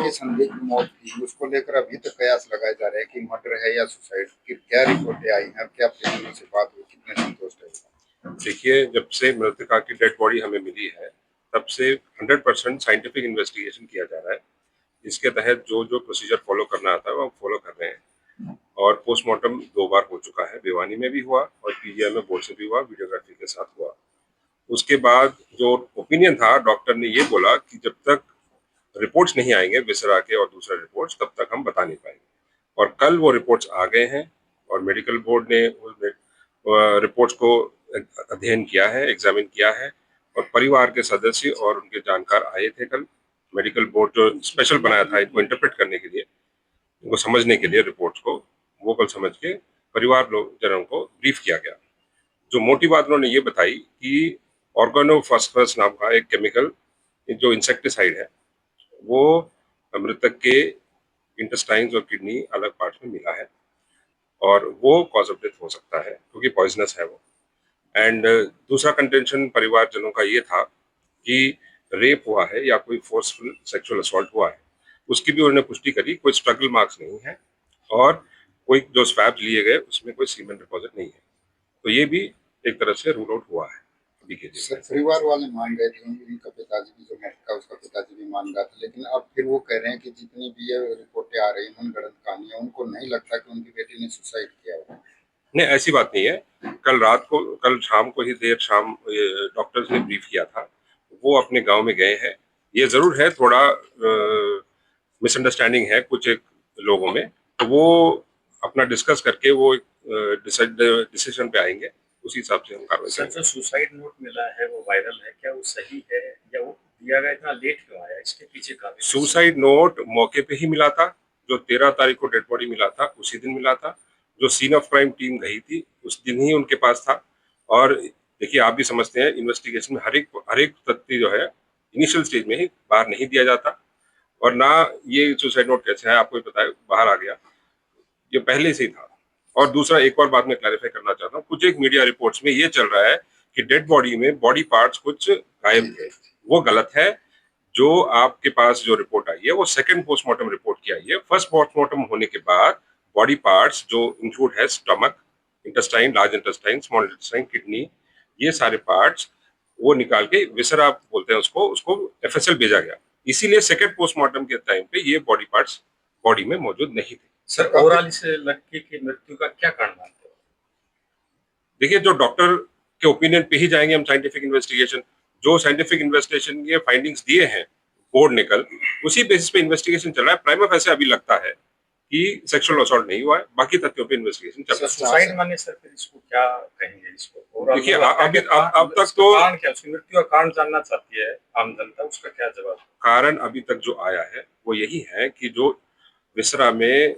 की संदिग्ध मौत थी, उसको लेकर अभी तक कयास लगाए जा रहे हैं कि मर्डर है या सुसाइड की। क्या रिपोर्टें आई हैं, क्या परिजनों से बात हुई, कितने संतुष्ट है? देखिए, जब से मृतका की डेड बॉडी हमें मिली है तब से 100% साइंटिफिक इन्वेस्टिगेशन किया जा रहा है। इसके तहत जो जो प्रोसीजर फॉलो करना आता है वो हम फॉलो कर रहे हैं। और पोस्टमार्टम 2 बार हो चुका है, भिवानी में भी हुआ और पीजीआई में बोर्ड से भी हुआ, वीडियोग्राफी के साथ हुआ। उसके बाद जो ओपिनियन था, डॉक्टर ने ये बोला कि जब तक रिपोर्ट्स नहीं आएंगे विसरा के और दूसरा रिपोर्ट्स, तब तक हम बता नहीं पाएंगे। और कल वो रिपोर्ट्स आ गए हैं और मेडिकल बोर्ड ने रिपोर्ट्स को अध्ययन किया है, एग्जामिन किया है। और परिवार के सदस्य और उनके जानकार आए थे कल। मेडिकल बोर्ड जो स्पेशल बनाया था इनको इंटरप्रेट करने के लिए, इनको समझने के लिए रिपोर्ट्स को, वो कल समझ के परिवार लोग जनों को ब्रीफ किया गया। जो मोटी बात उन्होंने ये बताई कि ऑर्गेनोफॉस्फरस नाम का एक केमिकल जो इंसेक्टिसाइड है, वो मृतक के इंटेस्टाइन्स और किडनी अलग पार्ट्स में मिला है और वो कॉज ऑफ डेथ हो सकता है क्योंकि पॉइजनस है वो। एंड दूसरा कंटेंशन परिवारजनों का ये था कि रेप हुआ है या कोई फोर्सफुल सेक्सुअल असॉल्ट हुआ है, उसकी भी उन्होंने पुष्टि करी। कोई स्ट्रगल मार्क्स नहीं है और कोई जो स्वैब्स लिए गए उसमें कोई सीमेंट डिपॉजिट नहीं है। तो ये भी एक तरह से रूल आउट हुआ है अभी के दिन। सर, परिवार वाले मान गए थे, उनका पिताजी भी जो मृतक उसका पिताजी भी मान रहा था, लेकिन अब फिर वो कह रहे हैं कि जितनी भी ये रिपोर्टें आ रही हैं मनगढ़ंत कहानियां, उनको नहीं लगता कि उनकी बेटी ने सुसाइड किया होगा। नहीं, ऐसी बात नहीं है। कल शाम को ही देर शाम डॉक्टर्स ने ब्रीफ किया था, वो अपने गांव में गए हैं। ये जरूर है थोड़ा मिसअंडरस्टैंडिंग है कुछ एक लोगों में, तो वो अपना डिस्कस करके वो डिसीजन पे आएंगे, उसी हिसाब से हम कार्रवाई करेंगे। जो सुसाइड नोट मिला है वो वायरल है, क्या वो सही है या वो दिया गया इतना लेट क्यों आया, इसके पीछे का? सुसाइड नोट मौके पे ही मिला था, जो 13 तारीख को डेड बॉडी मिला था उसी दिन मिला था। जो सीन ऑफ क्राइम टीम गई थी उस दिन ही उनके पास था। और देखिए, आप भी समझते हैं इन्वेस्टिगेशन में हर एक तथ्य जो है इनिशियल स्टेज में ही बाहर नहीं दिया जाता। और ना ये सुसाइड नोट कैसे है आपको पता है, बाहर आ गया, ये पहले से ही था। और दूसरा एक और बात मैं क्लैरिफाई करना चाहता हूँ, कुछ एक मीडिया रिपोर्ट्स में ये चल रहा है कि डेड बॉडी में बॉडी पार्ट्स कुछ गायब थे, वो गलत है। जो आपके पास जो रिपोर्ट आई है वो सेकंड पोस्टमार्टम रिपोर्ट की आई है। फर्स्ट पोस्टमार्टम होने के बाद बॉडी पार्ट्स जो इंक्लूड है stomach, intestine, large intestine, small intestine, kidney, ये सारे पार्ट्स वो निकाल के विसरा बोलते हैं उसको एफएसएल भेजा गया। इसीलिए सेकंड पोस्टमार्टम के टाइम पे ये बॉडी पार्ट्स बॉडी में मौजूद नहीं थे। सर, ओवरऑल इस लड़की की मृत्यु का क्या कारण मानते हो? देखिए, जो डॉक्टर के ओपिनियन पे ही जाएंगे हम। साइंटिफिक इन्वेस्टिगेशन, जो साइंटिफिक इन्वेस्टिगेशन के फाइंडिंग्स दिए हैं बोर्ड ने कल, उसी बेसिस पे इन्वेस्टिगेशन चल रहा है। प्राइमा फेसी अभी लगता है कि सेक्सुअल असॉल्ट नहीं हुआ है, बाकी तथ्यों पे इन्वेस्टिगेशन चल रहा है। सुसाइड माने सर, फिर इसको क्या कहेंगे? इसको देखिए, अब तक तो कारण क्या, उसकी मृत्यु का कारण जानना चाहती है आम जनता, उसका क्या जवाब? कारण अभी तक जो आया है वो यही है कि जो विसरा में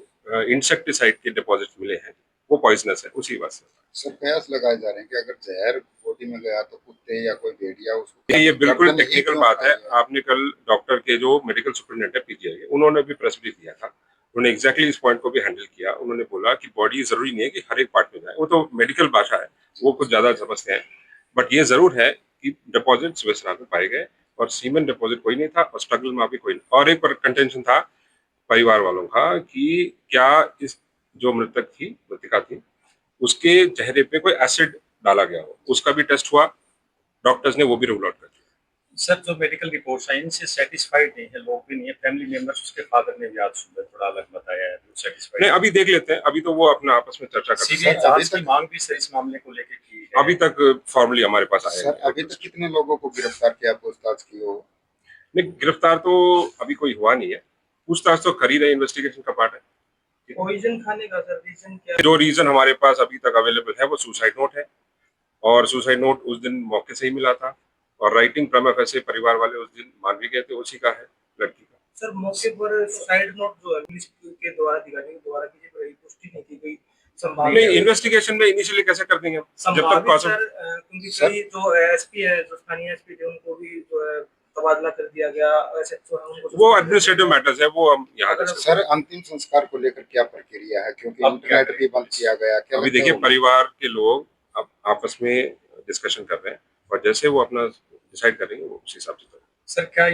इंसेक्टिसाइड के डिपॉजिट मिले हैं वो पॉइजनस है, उसी वजह से। सर, कयास लगाए जा रहे हैं कि अगर जहर बॉडी में गया तो कुत्ते या कोई भेड़िया उसको। ये बिल्कुल टेक्निकल बात है। आपने कल डॉक्टर के जो मेडिकल सुपरिटेंडेंट है पीजीआई, उन्होंने भी प्रेस ब्रीफ दिया था, उन्होंने एग्जैक्टली इस पॉइंट को भी हैंडल किया। उन्होंने बोला कि बॉडी जरूरी नहीं है कि हर एक पार्ट में जाए, वो तो मेडिकल भाषा है, वो कुछ ज्यादा समझते हैं। बट ये जरूर है कि डिपॉजिट्स विसरा में पाए गए और सीमेंट डिपॉजिट कोई नहीं था और स्ट्रगल में भी कोई नहीं। और एक कंटेंशन था परिवार वालों का कि क्या इस जो मृतिका थी उसके चेहरे पे कोई एसिड डाला गया हो, उसका भी टेस्ट हुआ, डॉक्टर्स ने वो भी रूल आउट कर दिया। सर, जो मेडिकल रिपोर्ट्स हैं इनसे सेटिस्फाइड नहीं है लोग, भी नहीं है, फैमिली मेंबर्स, उसके फादर ने भी आज सुबह थोड़ा अलग बताया है, सेटिस्फाइड नहीं, अभी देख लेते हैं, अभी तो वो अपना आपस में चर्चा करते हैं। जांच की मांग भी सर इस मामले को लेकर की है। अभी तक फॉर्मली हमारे पास आया सर, अभी तक कितने लोगों को गिरफ्तार किया, पूछताछ की हो? नहीं, गिरफ्तार तो अभी कोई हुआ नहीं है, पूछताछ तो कर ही रहे, इन्वेस्टिगेशन का पार्ट है। पॉइजन खाने का सर रीजन क्या? जो रीजन हमारे पास अभी तक अवेलेबल है वो सुसाइड नोट है, और सुसाइड नोट उस दिन मौके से ही मिला था और राइटिंग प्रमा फेसी परिवार वाले उस दिन मान भी गए थे, उसी का है लड़की का। सर, मौके पर सुसाइड नोट जो है पुलिस के द्वारा अधिकारियों के द्वारा की गई, पुष्टि नहीं की गई। नहीं, इन्वेस्टिगेशन में इनिशियली कैसे कर देंगे जब तक सर, क्योंकि कई जो एसपी है, जो स्थानीय एसपी थे, उनको भी जो है तबादला कर दिया गया, एसएचओ है उनको, वो एडमिनिस्ट्रेटिव मैटर्स है, वो हम यहाँ। सर, अंतिम संस्कार को लेकर क्या प्रक्रिया है, क्योंकि इंटरनेट भी बंद किया गया? क्या अभी देखिए, परिवार के लोग अब आपस में डिस्कशन कर रहे हैं और जैसे वो अपना डिसाइड करेंगे वो उस हिसाब से। सर, क्या